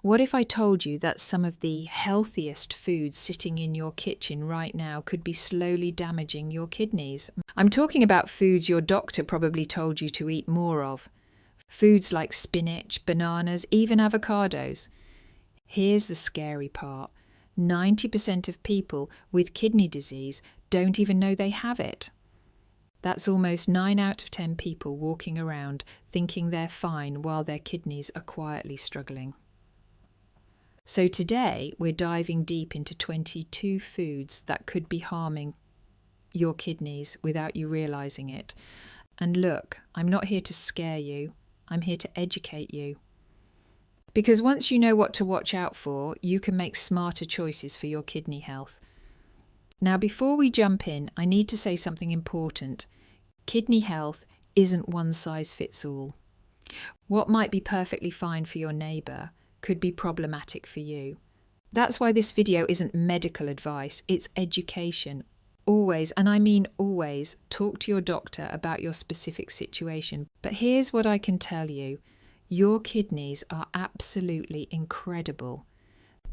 What if I told you that some of the healthiest foods sitting in your kitchen right now could be slowly damaging your kidneys? I'm talking about foods your doctor probably told you to eat more of. Foods like spinach, bananas, even avocados. Here's the scary part. 90% of people with kidney disease don't even know they have it. That's almost 9 out of 10 people walking around thinking they're fine while their kidneys are quietly struggling. So today we're diving deep into 22 foods that could be harming your kidneys without you realizing it. And look, I'm not here to scare you. I'm here to educate you. Because once you know what to watch out for, you can make smarter choices for your kidney health. Now, before we jump in, I need to say something important. Kidney health isn't one size fits all. What might be perfectly fine for your neighbour could be problematic for you. That's why this video isn't medical advice, it's education. Always, and I mean always, talk to your doctor about your specific situation. But here's what I can tell you. Your kidneys are absolutely incredible.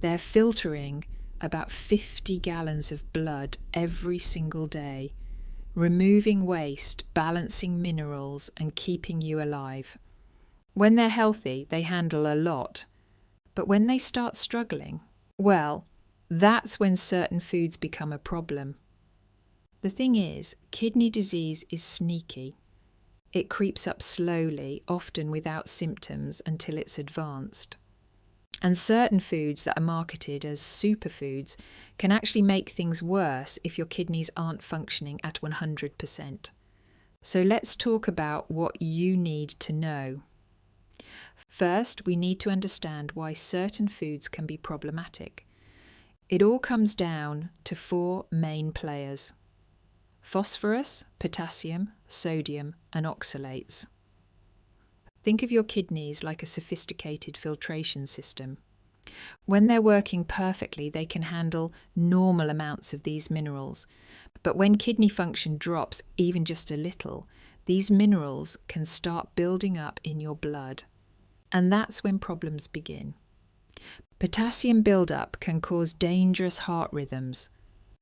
They're filtering about 50 gallons of blood every single day, removing waste, balancing minerals, and keeping you alive. When they're healthy, they handle a lot. But when they start struggling, well, that's when certain foods become a problem. The thing is, kidney disease is sneaky. It creeps up slowly, often without symptoms, until it's advanced. And certain foods that are marketed as superfoods can actually make things worse if your kidneys aren't functioning at 100%. So let's talk about what you need to know. First, we need to understand why certain foods can be problematic. It all comes down to 4 main players: phosphorus, potassium, sodium, and oxalates. Think of your kidneys like a sophisticated filtration system. When they're working perfectly, they can handle normal amounts of these minerals. But when kidney function drops even just a little, these minerals can start building up in your blood. And that's when problems begin. Potassium buildup can cause dangerous heart rhythms.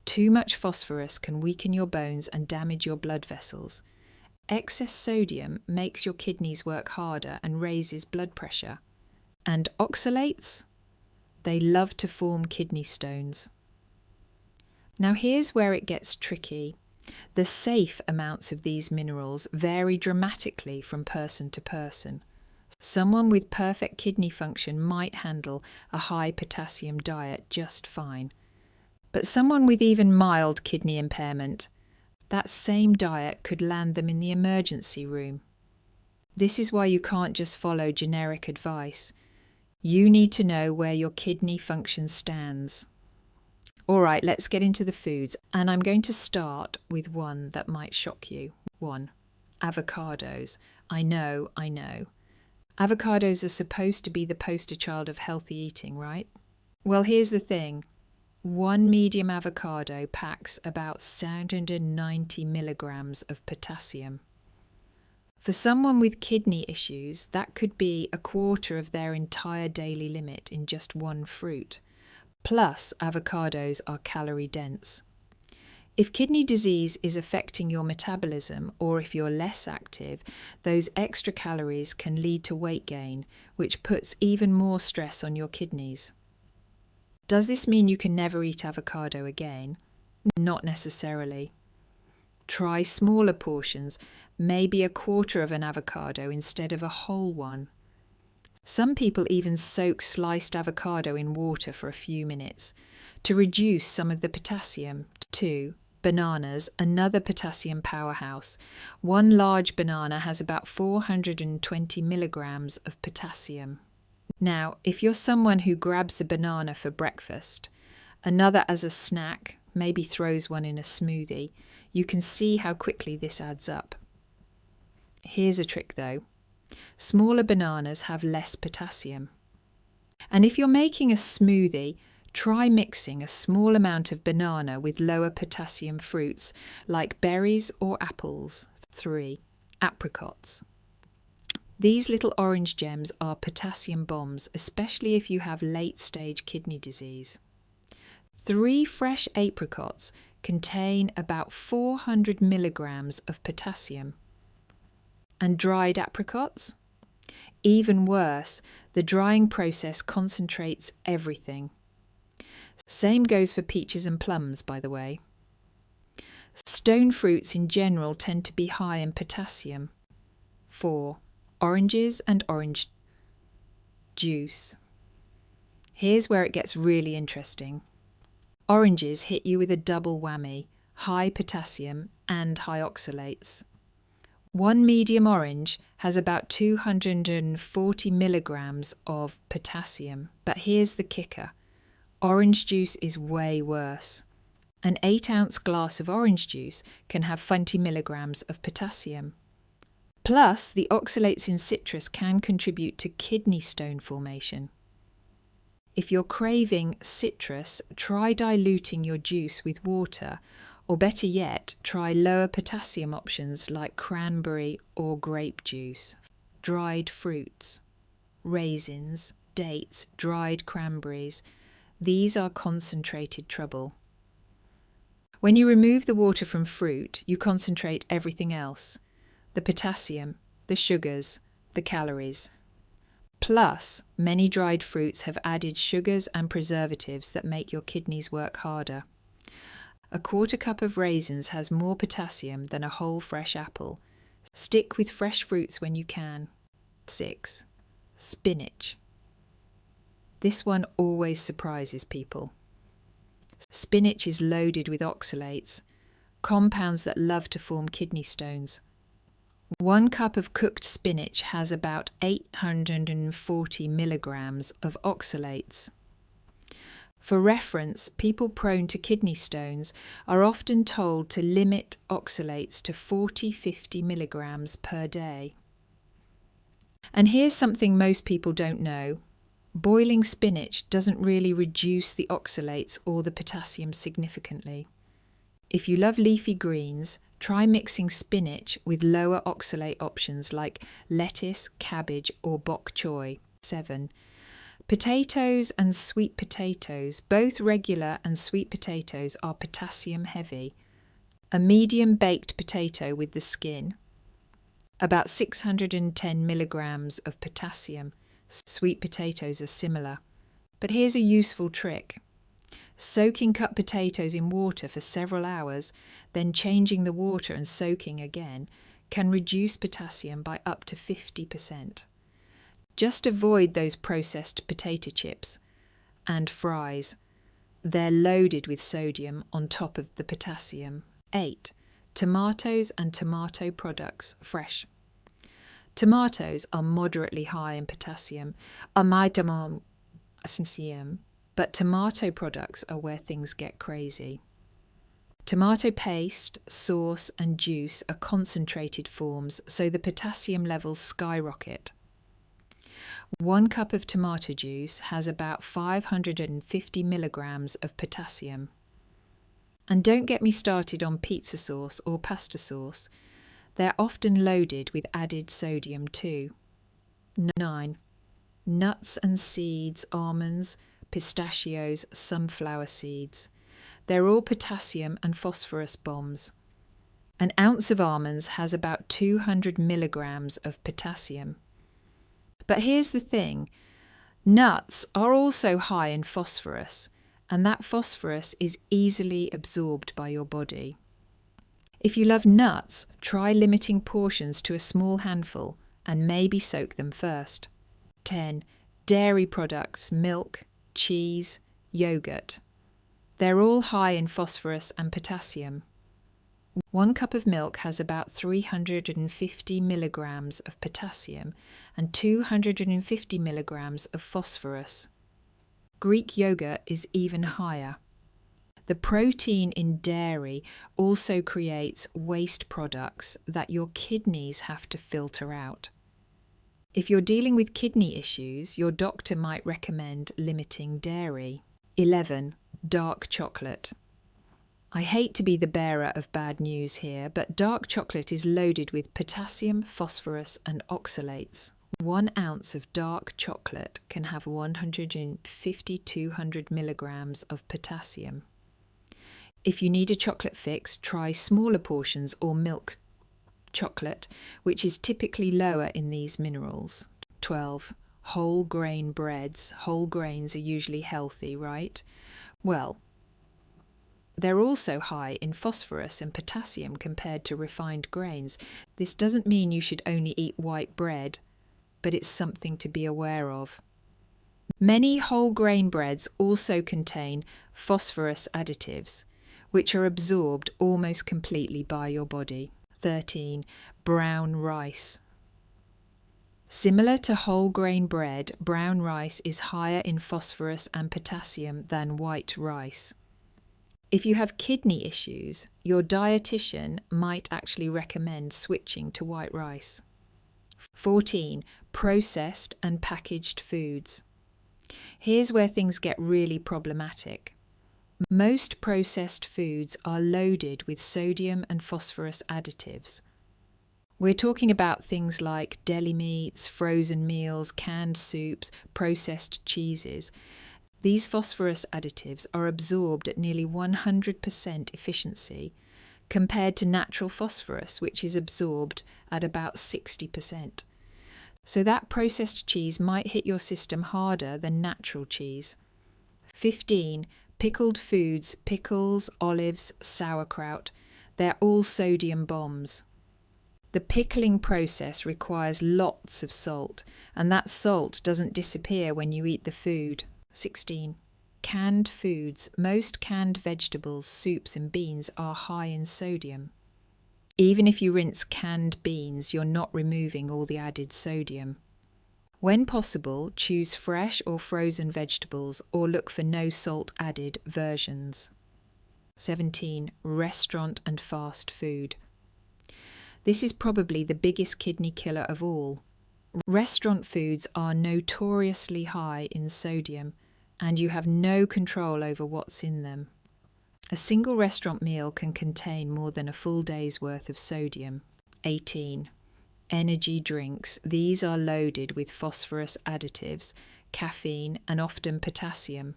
Too much phosphorus can weaken your bones and damage your blood vessels. Excess sodium makes your kidneys work harder and raises blood pressure. And oxalates? They love to form kidney stones. Now here's where it gets tricky. The safe amounts of these minerals vary dramatically from person to person. Someone with perfect kidney function might handle a high potassium diet just fine. But someone with even mild kidney impairment, that same diet could land them in the emergency room. This is why you can't just follow generic advice. You need to know where your kidney function stands. All right, let's get into the foods. And I'm going to start with one that might shock you. 1. Avocados. I know. Avocados are supposed to be the poster child of healthy eating, right? Well, here's the thing. 1 medium avocado packs about 790 milligrams of potassium. For someone with kidney issues, that could be a quarter of their entire daily limit in just one fruit. Plus, avocados are calorie dense. If kidney disease is affecting your metabolism, or if you're less active, those extra calories can lead to weight gain, which puts even more stress on your kidneys. Does this mean you can never eat avocado again? Not necessarily. Try smaller portions, maybe a quarter of an avocado instead of a whole one. Some people even soak sliced avocado in water for a few minutes to reduce some of the potassium. 2. Bananas, another potassium powerhouse. 1 large banana has about 420 milligrams of potassium. Now, if you're someone who grabs a banana for breakfast, another as a snack, maybe throws one in a smoothie, you can see how quickly this adds up. Here's a trick though. Smaller bananas have less potassium. And if you're making a smoothie, try mixing a small amount of banana with lower potassium fruits like berries or apples. 3. Apricots. These little orange gems are potassium bombs, especially if you have late-stage kidney disease. 3 fresh apricots contain about 400 milligrams of potassium. And dried apricots? Even worse, the drying process concentrates everything. Same goes for peaches and plums, by the way. Stone fruits in general tend to be high in potassium. 4. Oranges and orange juice. Here's where it gets really interesting. Oranges hit you with a double whammy, high potassium and high oxalates. 1 medium orange has about 240 milligrams of potassium. But here's the kicker. Orange juice is way worse. An 8-ounce glass of orange juice can have 20 milligrams of potassium. Plus, the oxalates in citrus can contribute to kidney stone formation. If you're craving citrus, try diluting your juice with water, or better yet, try lower potassium options like cranberry or grape juice. Dried fruits, raisins, dates, dried cranberries. These are concentrated trouble. When you remove the water from fruit, you concentrate everything else. The potassium, the sugars, the calories. Plus, many dried fruits have added sugars and preservatives that make your kidneys work harder. A 1/4 cup of raisins has more potassium than a whole fresh apple. Stick with fresh fruits when you can. 6. Spinach. This one always surprises people. Spinach is loaded with oxalates, compounds that love to form kidney stones. 1 cup of cooked spinach has about 840 milligrams of oxalates. For reference, people prone to kidney stones are often told to limit oxalates to 40-50 milligrams per day. And here's something most people don't know. Boiling spinach doesn't really reduce the oxalates or the potassium significantly. If you love leafy greens, try mixing spinach with lower oxalate options like lettuce, cabbage or bok choy. 7. Potatoes and sweet potatoes, both regular and sweet potatoes, are potassium heavy. A medium baked potato with the skin, about 610 milligrams of potassium. Sweet potatoes are similar. But here's a useful trick. Soaking cut potatoes in water for several hours, then changing the water and soaking again, can reduce potassium by up to 50%. Just avoid those processed potato chips and fries. They're loaded with sodium on top of the potassium. 8. Tomatoes and tomato products, fresh. Tomatoes are moderately high in potassium, but tomato products are where things get crazy. Tomato paste, sauce and juice are concentrated forms, so the potassium levels skyrocket. 1 cup of tomato juice has about 550 milligrams of potassium. And don't get me started on pizza sauce or pasta sauce. They're often loaded with added sodium too. 9. Nuts and seeds, almonds, pistachios, sunflower seeds. They're all potassium and phosphorus bombs. An ounce of almonds has about 200 milligrams of potassium. But here's the thing. Nuts are also high in phosphorus, and that phosphorus is easily absorbed by your body. If you love nuts, try limiting portions to a small handful and maybe soak them first. 10. Dairy products, milk, cheese, yogurt. They're all high in phosphorus and potassium. 1 cup of milk has about 350 milligrams of potassium and 250 milligrams of phosphorus. Greek yogurt is even higher. The protein in dairy also creates waste products that your kidneys have to filter out. If you're dealing with kidney issues, your doctor might recommend limiting dairy. 11. Dark chocolate. I hate to be the bearer of bad news here, but dark chocolate is loaded with potassium, phosphorus, and oxalates. 1 ounce of dark chocolate can have 150-200 milligrams of potassium. If you need a chocolate fix, try smaller portions or milk chocolate, which is typically lower in these minerals. 12. Whole grain breads. Whole grains are usually healthy, right? Well, they're also high in phosphorus and potassium compared to refined grains. This doesn't mean you should only eat white bread, but it's something to be aware of. Many whole grain breads also contain phosphorus additives, which are absorbed almost completely by your body. 13. Brown rice. Similar to whole grain bread, brown rice is higher in phosphorus and potassium than white rice. If you have kidney issues, your dietitian might actually recommend switching to white rice. 14. Processed and packaged foods. Here's where things get really problematic. Most processed foods are loaded with sodium and phosphorus additives. We're talking about things like deli meats, frozen meals, canned soups, processed cheeses. These phosphorus additives are absorbed at nearly 100% efficiency, compared to natural phosphorus, which is absorbed at about 60%. So that processed cheese might hit your system harder than natural cheese. 15. Pickled foods, pickles, olives, sauerkraut. They're all sodium bombs. The pickling process requires lots of salt, and that salt doesn't disappear when you eat the food. 16. Canned foods. Most canned vegetables, soups and beans are high in sodium. Even if you rinse canned beans, you're not removing all the added sodium. When possible, choose fresh or frozen vegetables or look for no salt added versions. 17. Restaurant and fast food. This is probably the biggest kidney killer of all. Restaurant foods are notoriously high in sodium, and you have no control over what's in them. A single restaurant meal can contain more than a full day's worth of sodium. 18. Energy drinks. These are loaded with phosphorus additives, caffeine, and often potassium.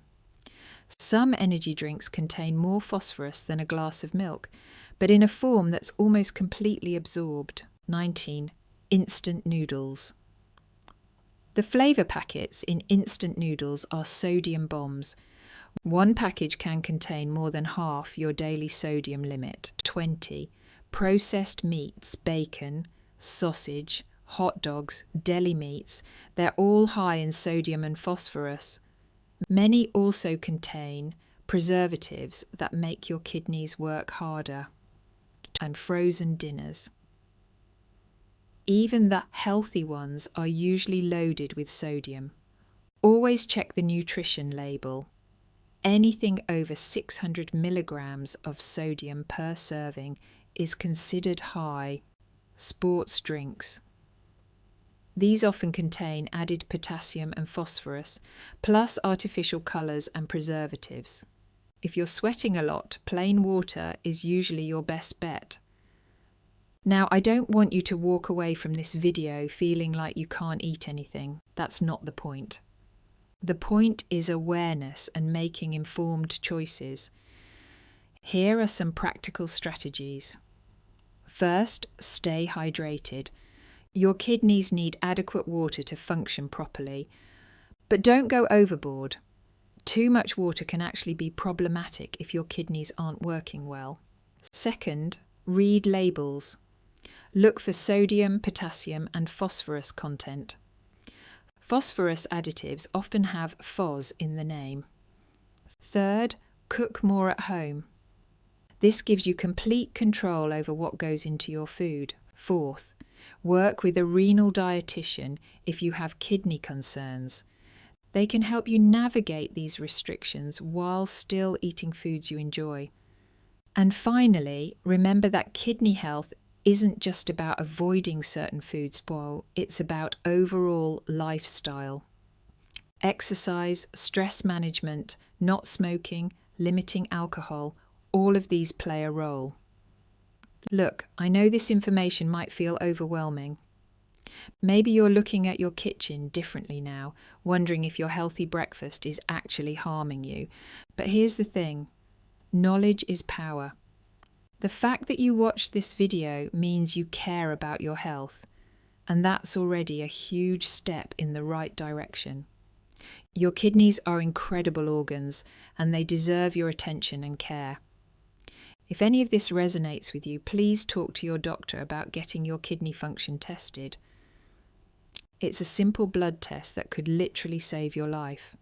Some energy drinks contain more phosphorus than a glass of milk, but in a form that's almost completely absorbed. 19. Instant noodles. The flavour packets in instant noodles are sodium bombs. 1 package can contain more than half your daily sodium limit. 20. Processed meats, bacon, sausage, hot dogs, deli meats. They're all high in sodium and phosphorus. Many also contain preservatives that make your kidneys work harder. And frozen dinners. Even the healthy ones are usually loaded with sodium. Always check the nutrition label. Anything over 600 milligrams of sodium per serving is considered high. Sports drinks. These often contain added potassium and phosphorus, plus artificial colours and preservatives. If you're sweating a lot, plain water is usually your best bet. Now, I don't want you to walk away from this video feeling like you can't eat anything. That's not the point. The point is awareness and making informed choices. Here are some practical strategies. First, stay hydrated. Your kidneys need adequate water to function properly, but don't go overboard. Too much water can actually be problematic if your kidneys aren't working well. Second, read labels. Look for sodium, potassium, and phosphorus content. Phosphorus additives often have Phos in the name. Third, cook more at home. This gives you complete control over what goes into your food. Fourth, work with a renal dietitian if you have kidney concerns. They can help you navigate these restrictions while still eating foods you enjoy. And finally, remember that kidney health isn't just about avoiding certain food spoil, it's about overall lifestyle. Exercise, stress management, not smoking, limiting alcohol, all of these play a role. Look, I know this information might feel overwhelming. Maybe you're looking at your kitchen differently now, wondering if your healthy breakfast is actually harming you. But here's the thing, knowledge is power. The fact that you watched this video means you care about your health, and that's already a huge step in the right direction. Your kidneys are incredible organs, and they deserve your attention and care. If any of this resonates with you, please talk to your doctor about getting your kidney function tested. It's a simple blood test that could literally save your life.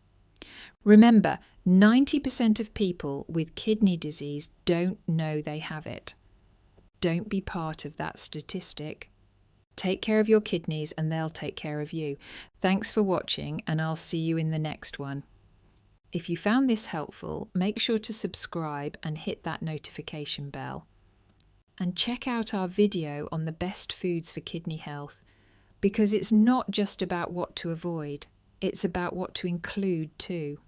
Remember, 90% of people with kidney disease don't know they have it. Don't be part of that statistic. Take care of your kidneys and they'll take care of you. Thanks for watching, and I'll see you in the next one. If you found this helpful, make sure to subscribe and hit that notification bell. And check out our video on the best foods for kidney health, because it's not just about what to avoid, it's about what to include too.